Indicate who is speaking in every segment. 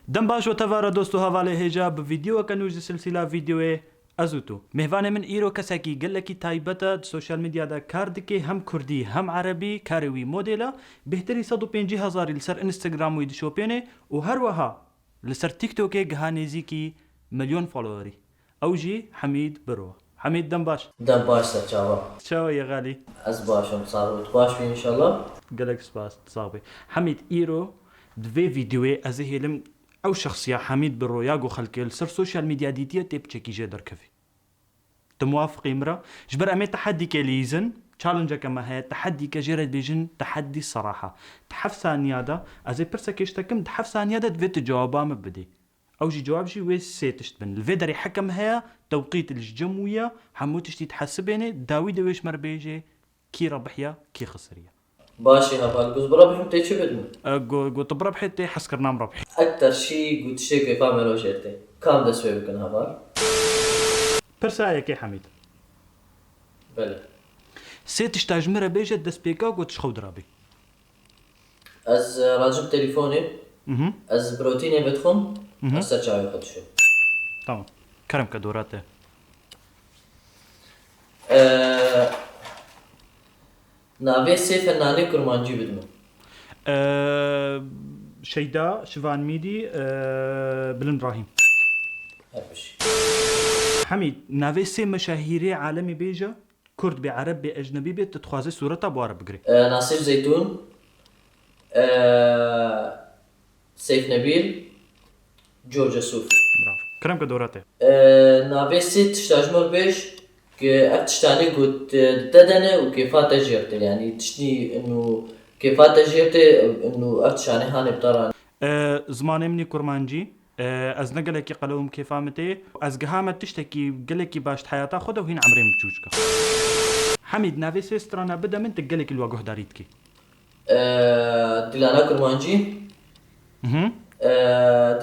Speaker 1: دم باش و تفارا دوستو هواله هجا بفيديو کنوج سلسله ویدیو ازوتو مهوانه من ایرو کساکی گلکی تایبتا سوشال میدیا دا کار دکی هم کردی هم عربی کاروی مدلا بهتری 150,000 لسر انستغرام وید شوپینه و هر وها لسر تیک توک گهانیزی کی مليون فولوري اوجي حميد برو حميد دم باش
Speaker 2: سرچاوا
Speaker 1: شو يا غالي
Speaker 2: از باشم صاحب باش ان شاء الله
Speaker 1: قالك سباس تصابي حميد ايرو دفي فيديو ازهيلم او شخصيه حميد برو ياغو خلكل سر سوشيال ميديا ديتي تبچكي جدر كفي تموافق امرا جبر امي تحدي كليزن تشالنج كما هي تحدي كجيرد بيجن تحدي الصراحه تحف ثانيادا ازي برسكيشتكم تحف ثانيادا دفيت جوابا مبدي او جي جواب جي ويس سيتشتبن الفيدري حكم هي توقيت الجمويه حموتش تتحسبيني داويد ويش مربيجي كي ربحيا كي خسريا
Speaker 2: باشي هبال قلت بربح متى شو بدنا
Speaker 1: قلت بربحي تي حسكرنا مربحي
Speaker 2: اكثر شيء قلت شيء كيف اعمل وجهتي كم دسوي بكن هبال
Speaker 1: برسايا كي حميد
Speaker 2: بله
Speaker 1: سيتش تاجمرة بيجة دس بيكا قلت شخو درابي
Speaker 2: از راجب تليفوني از بروتيني بدخن هسه جاي خد شو
Speaker 1: تمام كرم كدوراته
Speaker 2: ناوي سي فناني كرمانجي بدنا
Speaker 1: شيدا شفان ميدي بلن ابراهيم
Speaker 2: هربشي
Speaker 1: حميد ناوي سي مشاهيري عالمي بيجا كرد بعرب باجنبي بيت تتخوازي صورتها بوارب بقري
Speaker 2: ناصر زيتون سيف نبيل جورج سوف
Speaker 1: برافو كرم كدوراته
Speaker 2: ناوي سي تشتاجمر بيش افتشتاني قلت ددنه وكيفات جيرت يعني تشني انه كيفات جيرت انه افتشاني هاني بطران
Speaker 1: زماني مني كرمانجي از نقلكي قلوم كيفامتي از قهامت تشتكي قلكي باش حياتها خذها وهين عمري متجوجك حميد نافي سيسترانا بدا من تقلك الواقه داريتكي
Speaker 2: دلانا كرمانجي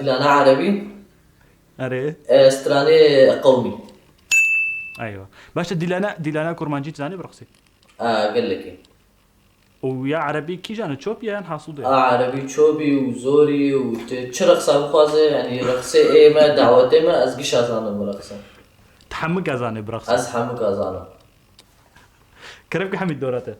Speaker 2: دلانا عربي
Speaker 1: اري
Speaker 2: استراني قومي
Speaker 1: ايوه باش دلانا كرمانجي تزاني برقصي
Speaker 2: قال لك
Speaker 1: ويا عربي كي جانا تشوب يا حاصل
Speaker 2: عربي تشوبي وزوري وتشرق صاب خوازه يعني رقصي ايه ما دعوتي ما از قش ازانه مرقصه
Speaker 1: تحمق ازانه برقص
Speaker 2: از حمق ازانه
Speaker 1: كربك حميد دوراته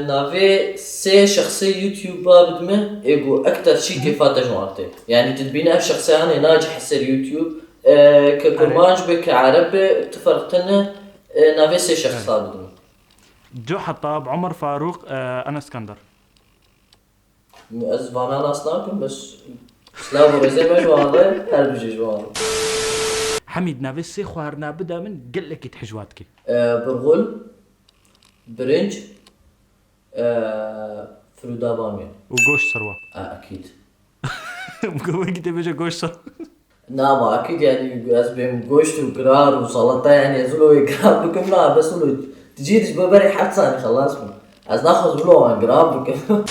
Speaker 2: نافي سي شخصي يوتيوبر بدمه ايجو اكثر شيء كيفات جوارتي يعني تدبينا في شخصيه انا ناجح يصير يوتيوب ككرمانج بك عربي تفرقتنا نافي سي شخص بدمه
Speaker 1: جو حطاب عمر فاروق انا اسكندر
Speaker 2: ازبانا اصلاكم بس لا برزي ما جواره هل بيجي جواره
Speaker 1: حميد نافي سي خوارنا بدا من قال لك تحجواتك
Speaker 2: برغل برنج فرودا بامية
Speaker 1: وقوش ثروه
Speaker 2: اكيد
Speaker 1: قلت بيجي قوش ثروه
Speaker 2: نعم اكيد يعني اسبم قوشت وقرار وسلطه يعني ازلو يقرب بكم لا بس لو تجي تجبري حد ثاني خلاص از ناخذ بلو عن قراب بكم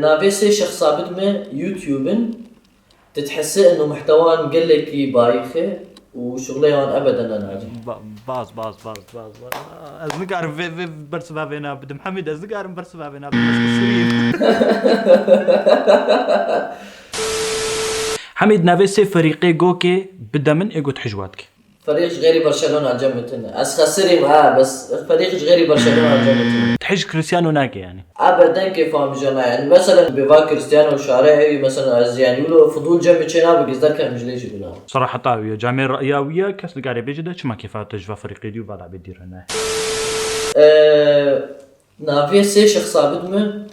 Speaker 2: نافي سي شخص بدمه يوتيوبن تتحسي انه محتواه مقلكي بايخه وشغليان ابدا ناجح
Speaker 1: باز ازنق اعرف في برسبا بينا بد محمد ازنق اعرف برسبا بينا بالسرير حميد نافيسي فريقي جوكي بدا من ايجو تحجواتك
Speaker 2: فريق غيري برشلونه على جنبتنا اس خسري معاه بس فريق غيري برشلونه على جنبتنا
Speaker 1: تحج كريستيانو ناكي يعني
Speaker 2: ابدا كيف فاهم جنا يعني مثلا بيفا كريستيانو شارعي مثلا از يعني يقولوا فضول جنبتنا بقصدك كان مجليش بنا
Speaker 1: صراحه طاويه جامعه رأياويه كاس القاري بيجدا ما كيف تجوا فريقي ديو بعد بدير هنا
Speaker 2: نافي سي شخص بدمه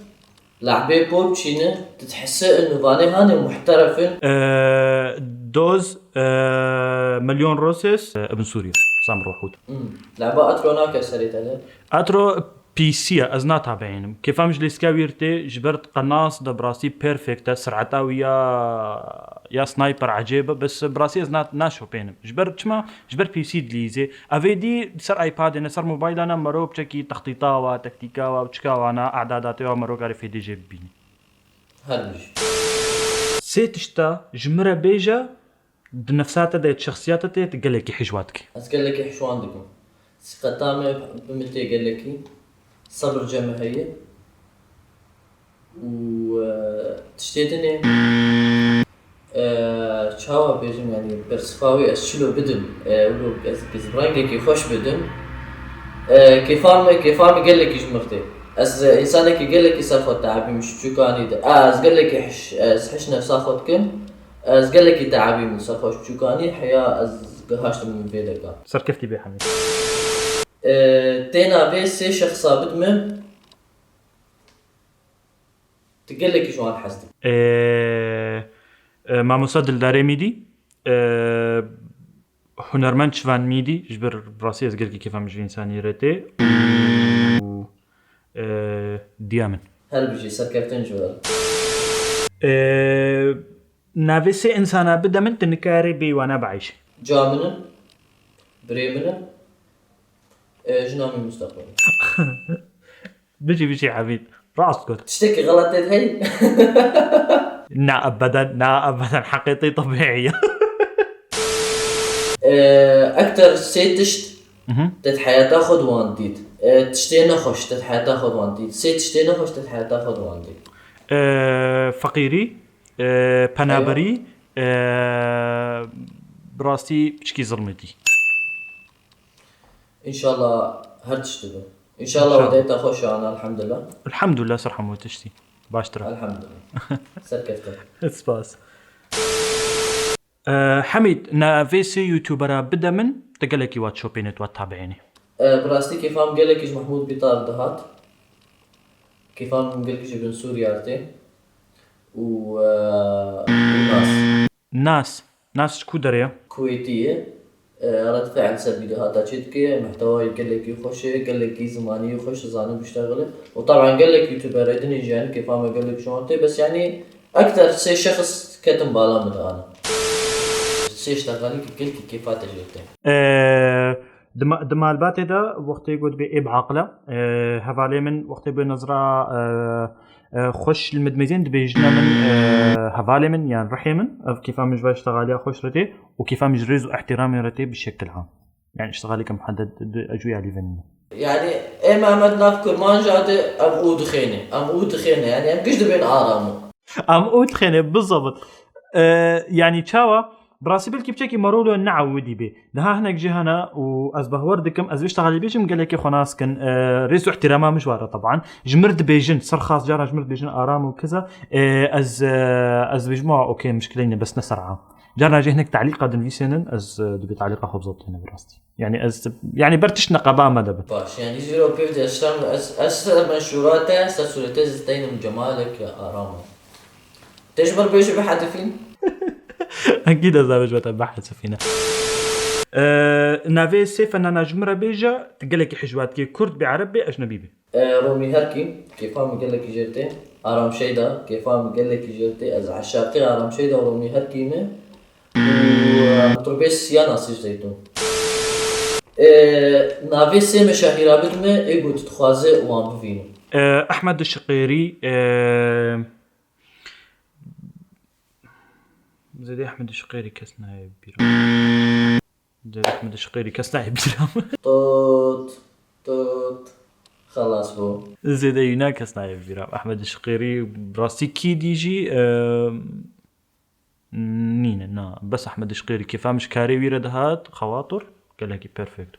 Speaker 2: لعبه بوبشينه تتحسه انه فاني هاني محترفين
Speaker 1: دوز مليون روسيس ابن سوريا سام روحوت
Speaker 2: لعبه اتروناك سريت عليه
Speaker 1: اترو بي سي ازنا تابعين كيف مجلس كاويرتي جبرت قناص ده براسي بيرفكت سرعتها يا سنايبر عجيبه بس براسي ازنا ناشو بينم جبرت بي سي دليزي افيدي سر ايباد انا سر موبايل انا مرو بشكي تخطيطا وتكتيكا وتشكا وانا اعداداتي ومرو قاري في دي جي بيني
Speaker 2: هلج
Speaker 1: سيتشتا جمره بيجا بنفساتها ديت شخصياتها ديت قال لك حجواتك
Speaker 2: قال لك شو عندكم قدامي بمتي قال لك صبر جماهيري تشتيتني چاوا بيجم يعني برسفاوي اشلو بدم ولو بزبرانجي كي خوش بدم كيفام قال لك يجمرتي از انسانك قال لك يسافر تعبي مش تشوكاني از قال لك حش نفسا خدكن از قال لك تعبي من سافر تشوكاني حيا از قهاشت من فيدك
Speaker 1: سركفتي بيه حميد.
Speaker 2: تينا في سي شخصا بدمه تقول لك شو حسدي
Speaker 1: مع مسدل داري ميدي هنرمند شوان ميدي جبر براسي ازقل كيف مش انساني رتي و ديامن
Speaker 2: هل بيجي سكرتن جوال
Speaker 1: نافسي انسانا بدا من تنكاري بي وانا بعيش
Speaker 2: جامنا بريمنا جنامي مستقبل
Speaker 1: بيجي عبيد راسك
Speaker 2: تشتكي غلطت هي
Speaker 1: نا ابدا حقيقي طبيعيه.
Speaker 2: اكثر شيء تتحيا تاخذ وانديد تشتينا خوش تتحيا تاخذ وانديد سي تشتينا خوش تتحيا تاخذ وانديد
Speaker 1: فقيري بنابري براستي بشكي ظلمتي
Speaker 2: ان شاء الله هرتشتغل ان شاء الله وديت اخوش انا
Speaker 1: الحمد لله صراحه موتشتي باشترا
Speaker 2: الحمد لله سركتك
Speaker 1: سباس. حميد نافيسي يوتيوبر بدا من تقلكي وات شوبينت وات تابعيني
Speaker 2: براستي كيف عم قال لك محمود بيطار دهات كيف عم قال لك بن سوريا ارتي ناس
Speaker 1: شكو دريا
Speaker 2: كويتيه رد فعل سلبي دهات تشيتكي محتوى قال لك يخش قال لك زماني يخش زانه بيشتغل وطبعا قال لك يوتيوبر يدني جان كيف عم قال لك شو بس يعني اكثر شيء شخص كتم بالا من انا اشتغلي كيف تجيته
Speaker 1: دمال باتي دا وقتي قد بي بعقله هفالي من وقتي بنظرة خوش المدمزين بيجنا من هفالي من يعني رحيما كيف عم يجوا اشتغالي خوش رتي وكيف عم يجرز واحترامي رتي بشكل عام يعني اشتغالي كمحدد اجوي على فين
Speaker 2: يعني اما ما نذكر ما جاد ام اود خينه يعني ام قشد بين ارامو
Speaker 1: ام اود خينه بالضبط يعني تشاوا براسي بالكي بشكي مرولو نعودي به لها هناك جهنا وازبه وردكم از بيشتغل بيجم قال لك خلاص كان ريسو احترامه مشواره طبعا جمرد بيجن صار خاص جرى جمرد بيجن ارام وكذا از بيجمع اوكي مشكلين بس نسرعه جرى جه هناك تعليق قد في سنن از دبي تعليقه خبزت هنا براستي يعني از يعني برتش نقبا ما دبت
Speaker 2: باش يعني زيرو بيبدا اشتغل اسر منشوراته سلسلته زين من جمالك يا ارام تجبر بيجي بحد فين
Speaker 1: اكيد ازابج بتبعها سفينه نافي سيف انا جمره بيجا تقلك حجوات كي كرد بعربي اجنبي بي
Speaker 2: رومي هركي كيف عم قال لك جرتي ارام شيدا كيف عم قال لك جرتي از عشاقي ارام شيدا ورومي هركي ما ومطربيس يا ناصر زيتون نافي سي مشاهير بدمه ايغو تخوازه وان بفينو
Speaker 1: احمد الشقيري زي احمد الشقيري كسنا بيرام زي احمد الشقيري كسنا بيرام
Speaker 2: توت خلاص بو
Speaker 1: زي يونا كسنا بيرام احمد الشقيري براسي كي دي جي نينا بس احمد الشقيري كيف مش كاري ويردهات خواطر قال لك بيرفكت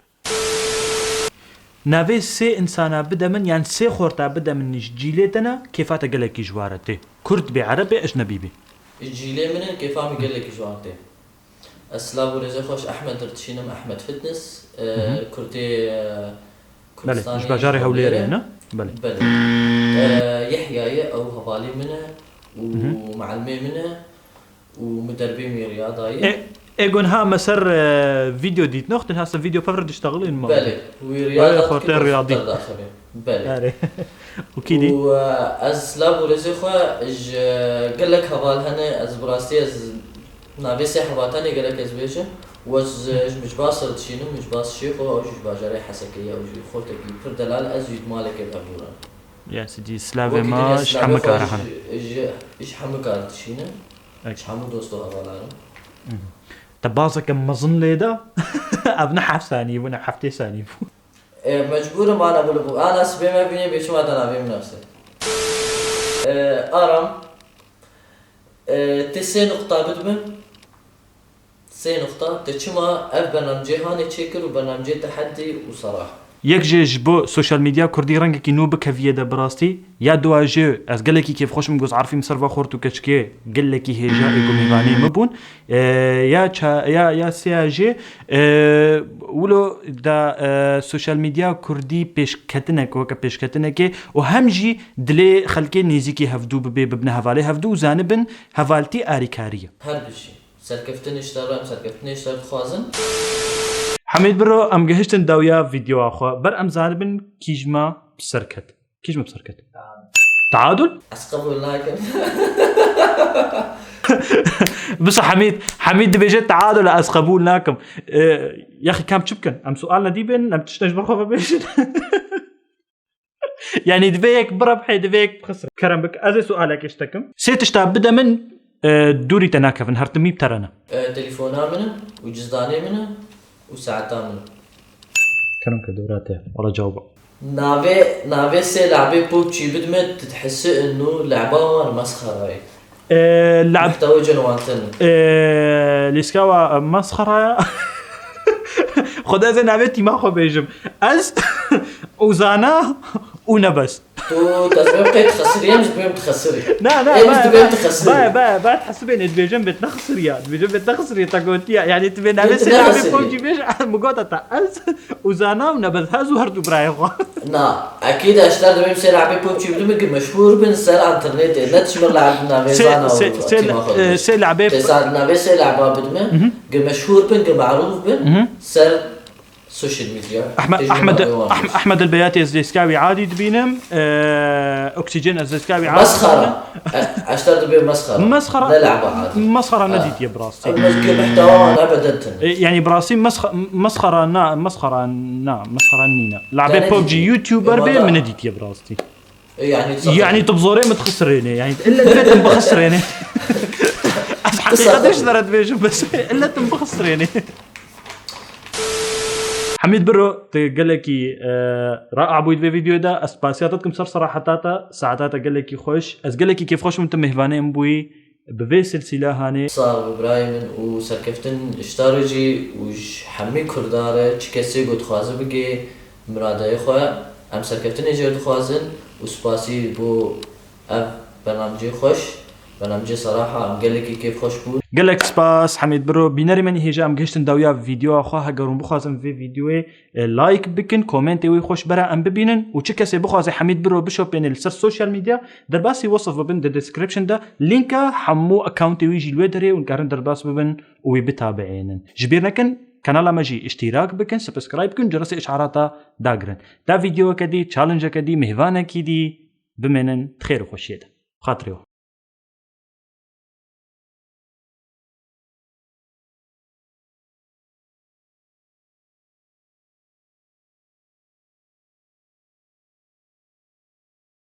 Speaker 1: نافي سي انسانا بدا من يعني سي خورتا بدا من جيلتنا كيفات قال لك جوارته كرد بعربي اجنبي بي
Speaker 2: الجيلي من كيف عم يقول لك جوانتي اسلام ورزق خوش احمد رتشينم احمد فتنس كرتي
Speaker 1: كردستاني مش بجاري هوليري هنا بلى
Speaker 2: يحيى او هبالي منه ومعلمي منه ومدربين من رياضاي
Speaker 1: ايجون ها مسر فيديو ديت نوخت هسه فيديو بفرد يشتغلين ما
Speaker 2: بلى ورياضه
Speaker 1: خاطر رياضي
Speaker 2: بلى
Speaker 1: وكيدي
Speaker 2: واسلام ورزق خوش قال لك هبال هنا از براستي از نافي حباتاني قال لك از بيجه وز مش باصر تشينم مش باص شيخ او مش باجري حسكيه او جي خوتك فردلال از يد مالك الابورا
Speaker 1: يا سيدي سلافي ما شحمك راح
Speaker 2: ايش حمك تشينه ايش حمو دوستو هبالانه
Speaker 1: تبازك مظن ليدا ابن حف ثاني وانا حفتي ثاني
Speaker 2: مجبور ما انا بقول انا سبي ما بيني بيش ما انا بين نفسي ارم تسي نقطة بدمه 3 نقطة تشما اف برنامجي هاني تشيكر وبرنامجي تحدي وصراحة
Speaker 1: یک جیش بو سوشال میدیا کردی رنگ کی نو بکویه ده براستی یا دواجه از گله کی کیف خوشم گوز عارفی مصر و خورتو کچکه گله کی هجا ایگو میوانی مبون یا یا سیاجه ولو دا سوشال میدیا کردی پیش کتنه که پیش کتنه که و همجی دل خلکی نیزی هفدو ببن هواله هفدو زانبن هوالتی آریکاریه
Speaker 2: هر بشي سركفتني اشتغل سركفتني اشتغل خوازن
Speaker 1: حمید برو ام گهشتن داویا ویدیو آخوا بر ام زانبن کیجما بسرکت تعادل
Speaker 2: اسقبوا لكن
Speaker 1: بس حميد بيجي تعادل از قبولناكم يا اخي كم تشبكن ام سؤالنا دي بين ام تشتج برخوفه بيش يعني دبيك بربحي دبيك بخسر كرم بك ازي سؤالك اشتكم سيتشتا بدا من دوري تناكفن هرتمي بترنا
Speaker 2: تليفونا منه وجزداني منه وساعتا منه
Speaker 1: كرم كدوراته ولا جاوبه
Speaker 2: نافي سي لعبه بوبجي بدمت تتحس انه لعبه مسخره هاي
Speaker 1: لعب
Speaker 2: محتوى جنوانتن
Speaker 1: ليسكاوا مسخره خد از نویتی ما خو بیجم از اوزانا ونبس
Speaker 2: تو تسبب قيد خسريه مش بهم تخسري
Speaker 1: لا با تحسبين دبيجم بتنخسريا دبيجم بتنخسريا تاغوتيا يعني تبين نفس لعبه بوجي بيش مقوطه از وزانا ونبس هازو هردو برايغو
Speaker 2: نا اكيد اشتغل بهم سي لعبه بوجي بدم مشهور بين سال انترنت لا تشمر لعبنا فيزانا
Speaker 1: سي لعبه
Speaker 2: سي لعبه بدم مشهور بين معروف بين سر سوشيال ميديا
Speaker 1: احمد البياتي الزيسكاوي عادي دبينم اكسجين الزيسكاوي عادي
Speaker 2: مسخره اشتغل بمسخره لا لعبه عادي
Speaker 1: مسخره نديت يا براسي
Speaker 2: المشكله محتوى ابدا
Speaker 1: يعني براسي مسخره نينا لعبه بوبجي يوتيوبر بي من نديت يا براسي يعني تبزوري متخسريني يعني الا البيت مبخسريني حقيقه ايش درت بيجو بس الا تنبخسريني حميد برو تقلكي رائع بويد في فيديو ده اسباسياتكم صار صراحتاتا ساعتاتا قلكي خوش از قلكي كيف خوش وانتم مهفانين بوي بفي سلسله هاني
Speaker 2: صار ابراهيم وسركفتن اشتارجي وش حمي كرداره تشكسي قد خوازه بقي مراده خويا ام سركفتن اجي خوازن وسباسي بو اف برنامجي خوش برنامجي صراحه ام قلكي كيف خوش بود
Speaker 1: قالك سباس حميد برو بيناري مني هجام قشتن داويا فيديو اخوها قرون بخوازم في فيديو لايك بكن كومنتي وي خوش برا ام ببينن وتشكسي بخوازي حميد برو بشوبين السوشيال ميديا درباسي وصف ببن الديسكريبشن ده لينكا حمو اكاونتي ويجي الويدري ونقارن درباس ببن وبتابعين جبيرنا كن كانالا ماجي اشتراك بكن سبسكرايب كن جرس اشعاراتا داغرن دا فيديو كدي تشالنج كدي مهوانا كدي بمنن خير وخوشيده خاطريو